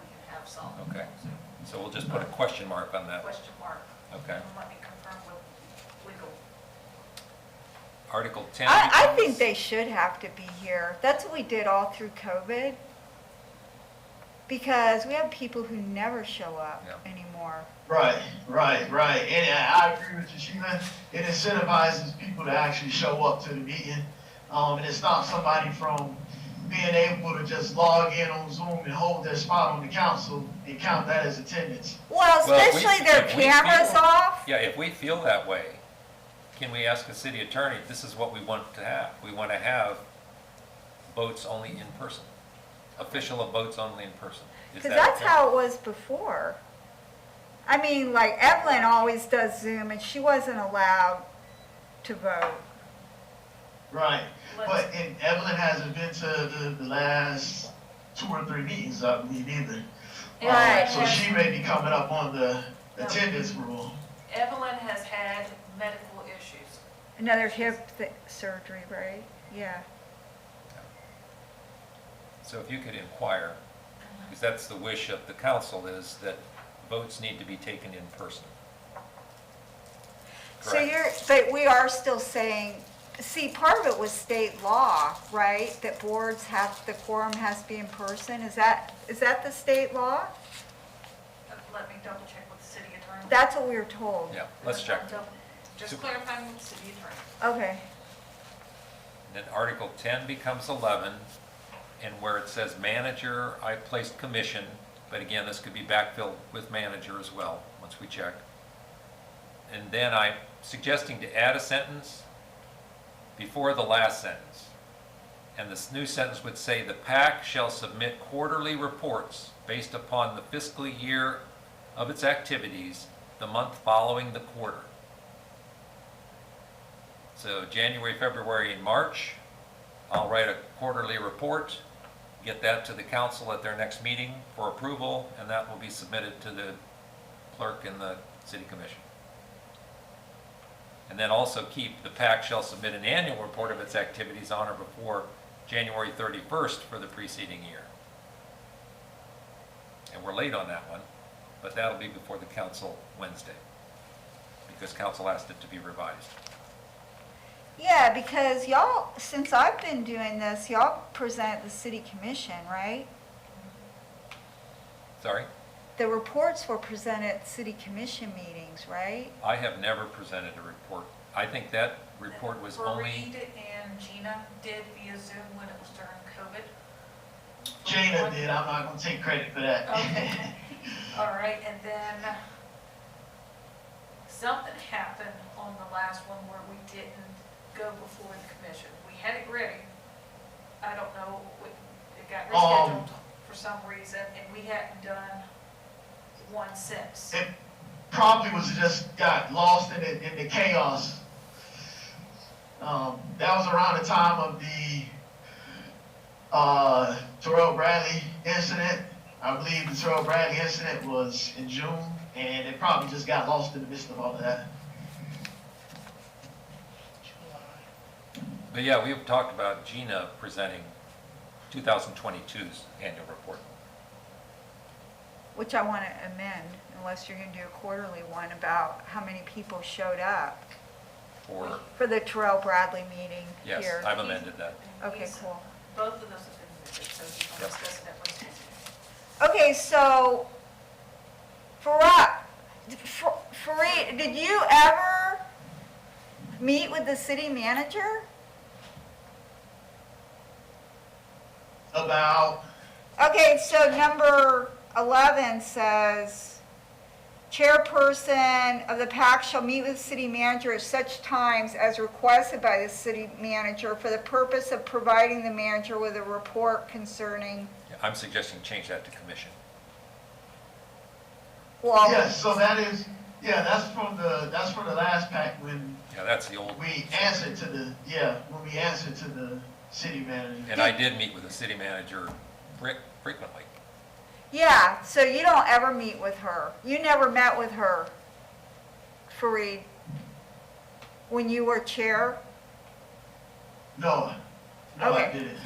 we can have some. Okay. on Zoom. So we'll just put a question mark on that. Question mark. Okay. And let me confirm with legal. Article 10 I becomes- think they should have to be here. That's what we did all through COVID. Because we have people who never show up Yeah. anymore. Right. And I agree with you, Sheila. It incentivizes people to actually show up to the meeting. And it's not somebody from being able to just log in on Zoom and hold their spot on the council and count that as attendance. Well, Well, especially their if we cameras feel- off. Yeah, if we feel that way, can we ask the city attorney, this is what we want to have? We want to have votes only in person, official votes only in person. Is Because that that's okay? how it was before. I mean, like Evelyn always does Zoom and she wasn't allowed to vote. Right. But and Evelyn hasn't been to the last 2 or 3 meetings, I believe, either. Right. So she may be coming up on the attendance rule. Evelyn has had medical issues. Another surgery, right? Yeah. So if you could inquire, because that's the wish of the council, is that votes need to be taken in person. So Correct. but we are still saying, see, part of it was state law, right? That boards have, the quorum has to be in person. Is that the state law? Let me double check with the city attorney. That's what we were told. Yeah, let's check. Just So- clarifying with the city attorney. Okay. Then Article 10 becomes 11, and where it says manager, I placed commission, but again, this could be backfilled with manager as well, once we check. And then I'm suggesting to add a sentence before the last sentence. And this new sentence would say, the PAC shall submit quarterly reports based upon the fiscal year of its activities the month following the quarter. So January, February, and March, I'll write a quarterly report, get that to the council at their next meeting for approval, and that will be submitted to the clerk and the city commission. And then also keep, the PAC shall submit an annual report of its activities on or before January 31st for the preceding year. And we're late on that one, but that'll be before the council Wednesday, because council asked it to be revised. Yeah, because y'all, since I've been doing this, y'all present the city commission, right? Sorry? The reports were presented at city commission meetings, right? I have never presented a report. I think that report was only, Fareed and Gina did via Zoom when it was during COVID. Jana did, I'm not gonna take credit for that. Okay. All right, and then something happened on the last one where we didn't go before the commission. We had it ready. I don't know, it got rescheduled for some reason, and we hadn't done one since. It probably was just got lost in the chaos. That was around the time of the Terrell Bradley incident. I believe the Terrell Bradley incident was in June, and it probably just got lost in the midst of all of that. but yeah, we've talked about Gina presenting 2022's annual report. Which I want to amend, unless you're going to do a quarterly one about how many people showed up for the Terrell Bradley meeting Yes, here. I've amended that. Okay, cool. Both of those have been amended, so you can Yep. discuss it at Wednesday. Okay, so, Fareed, did you ever meet with the city manager? About, Okay, so number 11 says, chairperson of the PAC shall meet with the city manager at such times as requested by the city manager for the purpose of providing the manager with a report concerning, Yeah, I'm suggesting change that to commission. well, yes, so that is, yeah, that's from the last pack when Yeah, that's the old. we answered to the city manager. And I did meet with the city manager frequently. yeah, so you don't ever meet with her. You never met with her, Fareed, when you were chair? No, I Okay. didn't.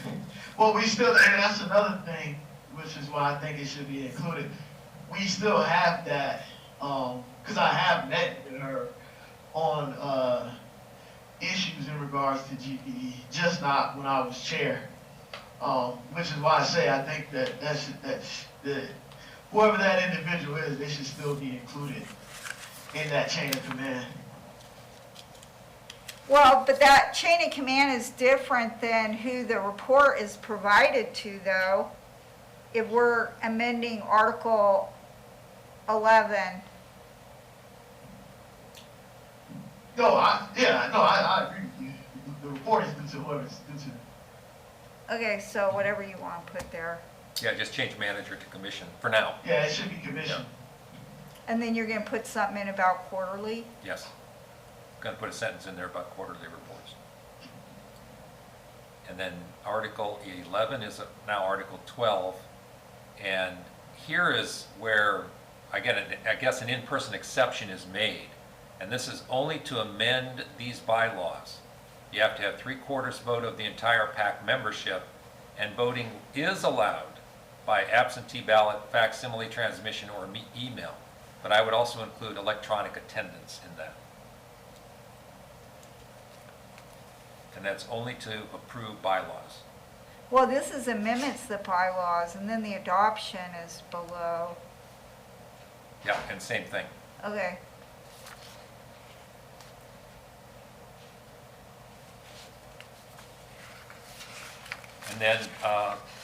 Well, we still, and that's another thing, which is why I think it should be included. We still have that, because I have met with her on issues in regards to GPD, just not when I was chair. Which is why I say I think that whoever that individual is, they should still be included in that chain of command. Well, but that chain of command is different than who the report is provided to, though. If we're amending Article 11, I agree with you. The report is due to whoever it's due to. okay, so whatever you want to put there. Yeah, just change manager to commission for now. Yeah, it should be commission. And then you're gonna put something in about quarterly? Yes. Gonna put a sentence in there about quarterly reports. And then Article 11 is now Article 12. And here is where, again, I guess an in-person exception is made. And this is only to amend these bylaws. You have to have 3/4 vote of the entire PAC membership, and voting is allowed by absentee ballot, facsimile transmission, or email. But I would also include electronic attendance in that. And that's only to approve bylaws. Well, this is amendments to the bylaws, and then the adoption is below. Yeah, and same thing. Okay. And then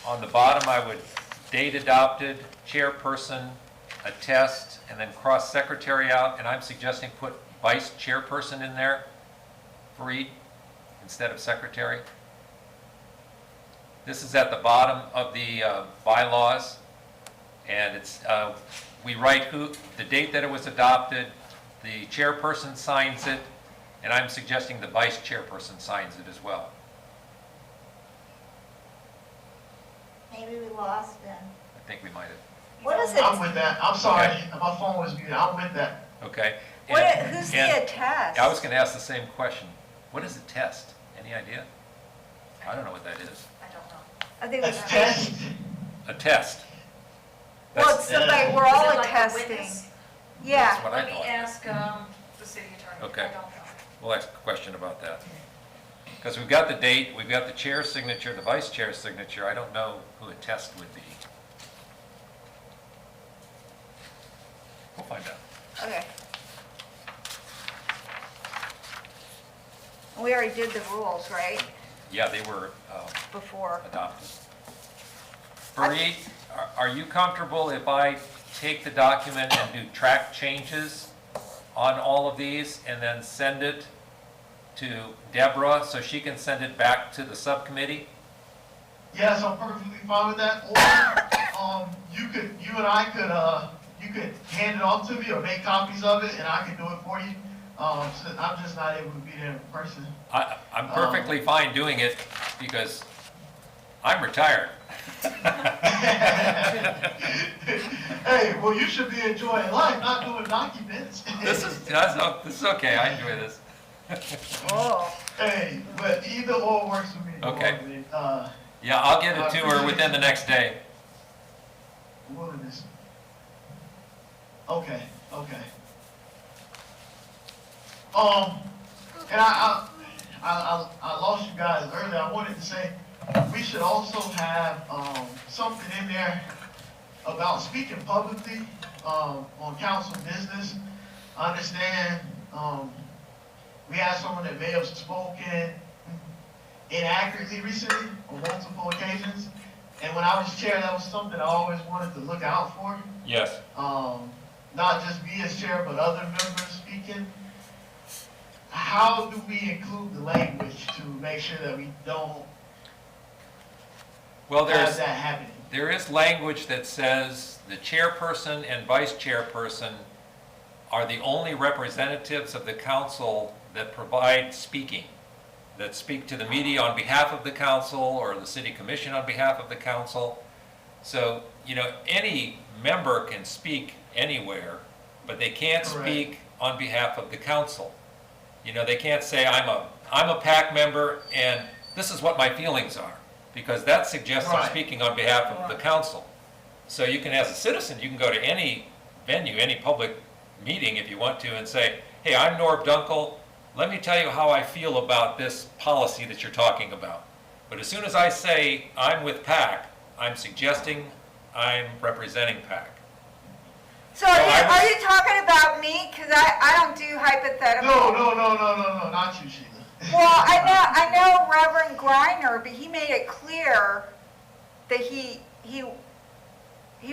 on the bottom, I would date adopted, chairperson, attest, and then cross secretary out, and I'm suggesting put vice chairperson in there for each instead of secretary. This is at the bottom of the bylaws, and it's, we write the date that it was adopted, the chairperson signs it, and I'm suggesting the vice chairperson signs it as well. Maybe we lost them. I think we might have. What is it? I'm with that. I'm sorry, Okay. my phone was muted. I'm with that. Okay. Who's the and attest? I was going to ask the same question. What is a test? Any idea? I don't know what that is. I don't know. I think That's it's test. A test. Well, That's- it's somebody, we're Is all it like a attesting. witness? Yeah. That's what I Let me thought. ask the city attorney. Okay. I don't know. We'll ask a question about that. Because we've got the date, we've got the chair's signature, the vice chair's signature. I don't know who a test would be. We'll find out. Okay. We already did the rules, right, Yeah, they were before? adopted. Bree, are you comfortable if I take the document and do track changes on all of these and then send it to Deborah so she can send it back to the subcommittee? Yes, I'm perfectly fine with that. Or, you and I could, you could hand it off to me or make copies of it and I can do it for you. So I'm just not able to be there in person. I'm perfectly fine doing it because I'm retired. Hey, well, you should be enjoying life, not doing documents. This is okay, I enjoy this. Oh, Hey, but either or works for me. Okay. Uh, Yeah, I'll get it to her within the next day. wilderness. Okay. And I lost you guys earlier. I wanted to say we should also have something in there about speaking publicly on council business. I understand we had someone that may have spoken inaccurately recently on multiple occasions. And when I was chair, that was something I always wanted to look out for. Yes. Not just me as chair, but other members speaking. How do we include the language to make sure that we don't Well, have that happening? there is language that says the chairperson and vice chairperson are the only representatives of the council that provide speaking, that speak to the media on behalf of the council or the city commission on behalf of the council. So, any member can speak anywhere, but they can't Correct. speak on behalf of the council. They can't say, I'm a PAC member and this is what my feelings are, because that suggests I'm Right. speaking on behalf of the council. So you can, as a citizen, you can go to any venue, any public meeting if you want to and say, hey, I'm Norb Dunkel, let me tell you how I feel about this policy that you're talking about. But as soon as I say I'm with PAC, I'm suggesting I'm representing PAC. so are you talking about me? Because I don't do hypothetical. No, not you, Sheila. Reiner, but he made it clear that he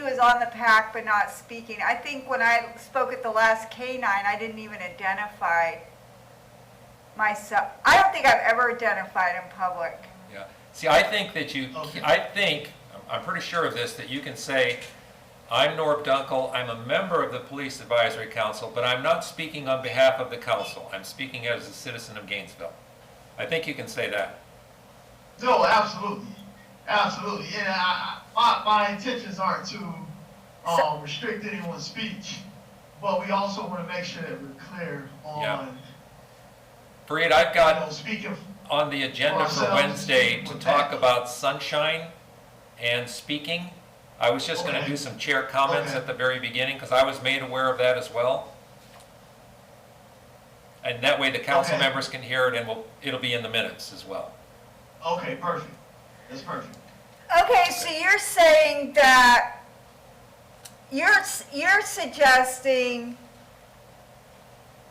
was on the PAC but not speaking. I think when I spoke at the last K9, I didn't even identify myself. I don't think I've ever identified in public. Yeah. See, I think that Okay. I'm pretty sure of this, that you can say, I'm Norb Dunkel, I'm a member of the Police Advisory Council, but I'm not speaking on behalf of the council. I'm speaking as a citizen of Gainesville. I think you can say that. No, absolutely, absolutely. And my intentions aren't to restrict anyone's speech, but we also want to make sure that we're clear Yeah. on, Fareed, I've got speaking. on the agenda for ourselves, Wednesday to speaking talk back. about sunshine and speaking. I was just gonna Okay. do some chair comments Okay. at the very beginning, because I was made aware of that as well. And that way the council Okay. members can hear it, and it'll be in the minutes as well. Okay, perfect. That's perfect. Okay, so you're saying that you're suggesting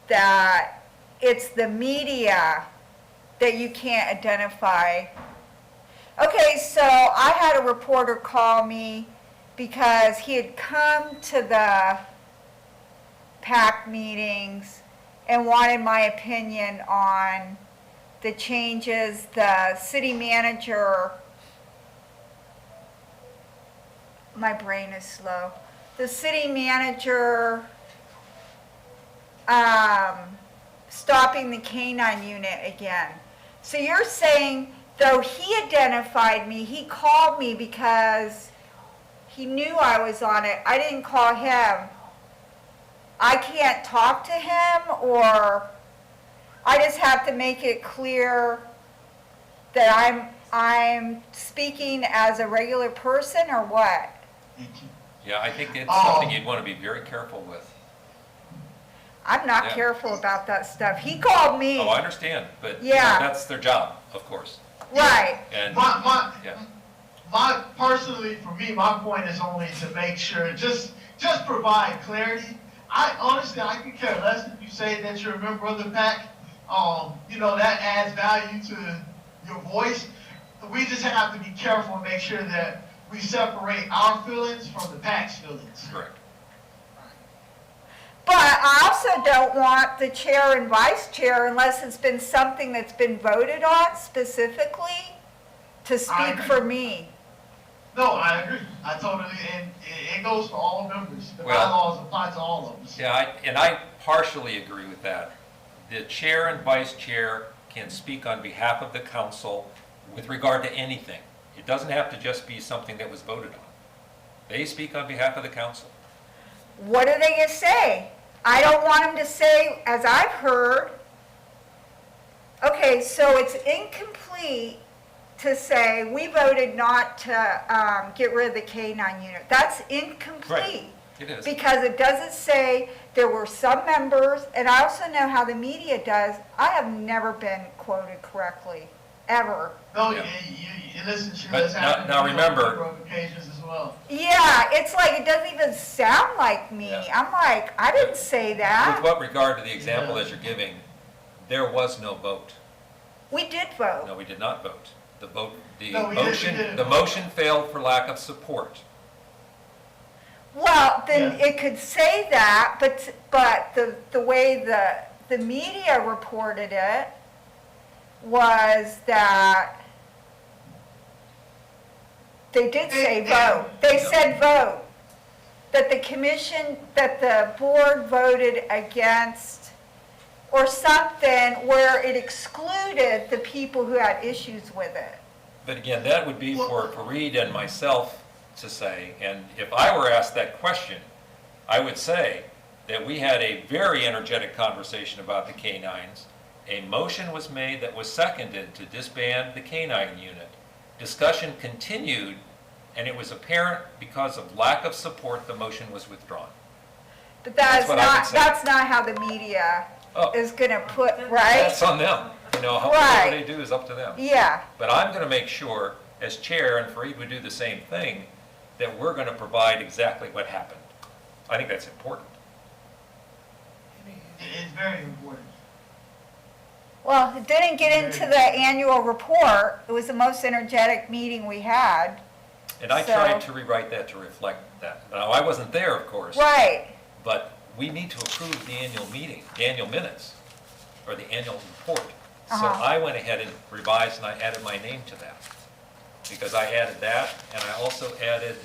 that it's the media that you can't identify. Okay, so I had a reporter call me because he had come to the PAC meetings and wanted my opinion on the changes the city manager, my brain is slow, the city manager stopping the K9 unit again. So you're saying, though he identified me, he called me because he knew I was on it, I didn't call him. I can't talk to him, or I just have to make it clear that I'm speaking as a regular person, or what? Thank you. Yeah, I think it's Oh. something you'd want to be very careful with. I'm not Yeah. careful about that stuff. He called me. Oh, I understand, but you know, Yeah. that's their job, of course. Right. And, yeah. Personally, for me, my point is only to make sure, just provide clarity. I could care less if you say that you're a member of the PAC. That adds value to your voice. We just have to be careful and make sure that we separate our feelings from the PAC's feelings. Correct. But I also don't want the chair and vice chair, unless it's been something that's been voted on specifically, to I speak agree. for me. No, I agree. I totally, and it goes for all members. The Well- bylaws apply to all of us. Yeah, I partially agree with that. The chair and vice chair can speak on behalf of the council with regard to anything. It doesn't have to just be something that was voted on. They speak on behalf of the council. What are they gonna say? I don't want them to say, as I've heard, okay, so it's incomplete to say, we voted not to get rid of the K9 unit. That's incomplete. It is. Because it doesn't say there were some members, and I also know how the media does. I have never been quoted correctly, ever. No, Yeah. you listen to But this now- happen now on a remember- number of occasions as well. Yeah, it's like, it doesn't even sound like me. Yeah. I'm like, I didn't say With that. what regard to the example Yeah. that you're giving, there was no vote. We did vote. No, we did not vote. The No, we didn't the vote. motion failed for lack of support. Well, then Yeah. it could say that, but the way the media reported it was that they did say vote. They said vote. That the commission, that the board voted against, or something where it excluded the people who had issues with it. But again, that would be for Fareed and myself to say, and if I were asked that question, I would say that we had a very energetic conversation about the K9s. A motion was made that was seconded to disband the K9 unit. Discussion continued, and it was apparent because of lack of support, the motion was withdrawn. But That's what I would say. that's not how the media Oh, is gonna put, right? that's on them. You know, Right. whatever they do is up to them. Yeah. But I'm going to make sure, as chair, and Fareed would do the same thing, that we're going to provide exactly what happened. I think that's important. It is very important. Well, it didn't get into the annual report. It was the most energetic meeting we had. And I So- tried to rewrite that to reflect that. Now, I wasn't there, of course. Right. But we need to approve the annual meeting, the annual minutes, or the annual report. So Uh-huh. I went ahead and revised and I added my name to that. Because I added that, and I also added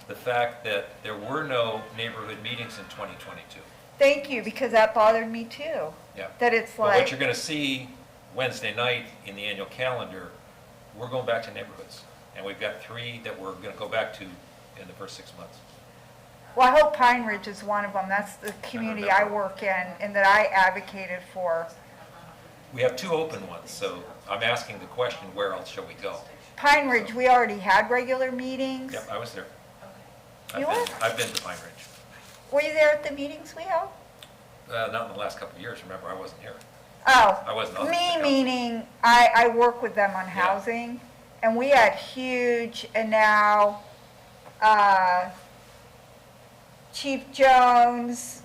the fact that there were no neighborhood meetings in 2022. Thank you, because that bothered me too. Yeah. That it's Well, what like, you're gonna see Wednesday night in the annual calendar, we're going back to neighborhoods. And we've got 3 that we're gonna go back to in the first 6 months. well, I hope Pine Ridge is one of them. That's the community I work in and that I advocated for. We have 2 open ones, so I'm asking the question, where else shall we go? Pine Ridge, we already had regular meetings. Yep, I was there. You were? I've been to Pine Ridge. Were you there at the meetings we held? Not in the last couple of years, remember, I wasn't here. Oh, I wasn't on the me council. meaning, I work with them on housing, and we had huge, and now, Chief Jones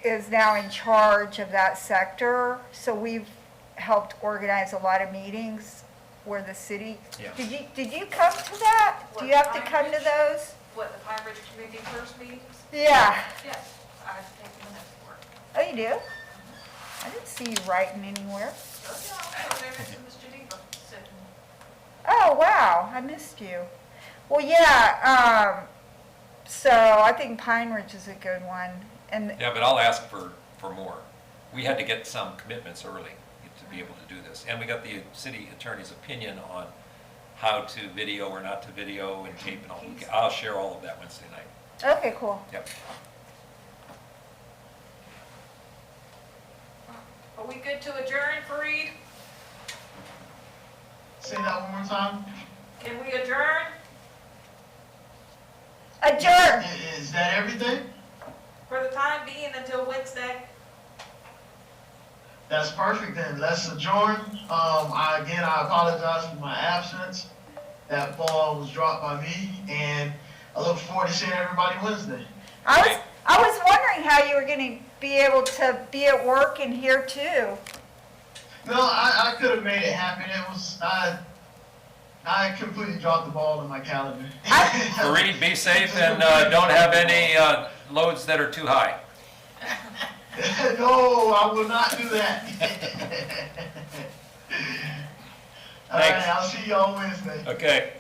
is now in charge of that sector, so we've helped organize a lot of meetings where the city, Yeah. did you come to that? Do you have to come to those? What, the Pine Ridge Community First meetings? Yeah. Yes, I've taken minutes for it. Oh, you do? I didn't see you writing anywhere. Oh, yeah, I'll go there next to Miss Geneva, sitting. Oh, wow, I missed you. Well, yeah, so I think Pine Ridge is a good one, and, Yeah, but I'll ask for more. We had to get some commitments early to be able to do this. And we got the city attorney's opinion on how to video or not to video and tape and all. I'll share all of that Wednesday night. okay, cool. Yep. Are we good to adjourn, Fareed? Say that one more time. Can we adjourn? Adjourn. Is that everything? For the time being until Wednesday? That's perfect then. Let's adjourn. I apologize for my absence. That ball was dropped by me, and I look forward to seeing everybody Wednesday. I was wondering how you were gonna be able to be at work and here too. No, I could have made it happen. I completely dropped the ball in my calendar. Fareed, be safe and don't have any loads that are too high. No, I will not do that. All right, Thanks. I'll see you on Wednesday. Okay.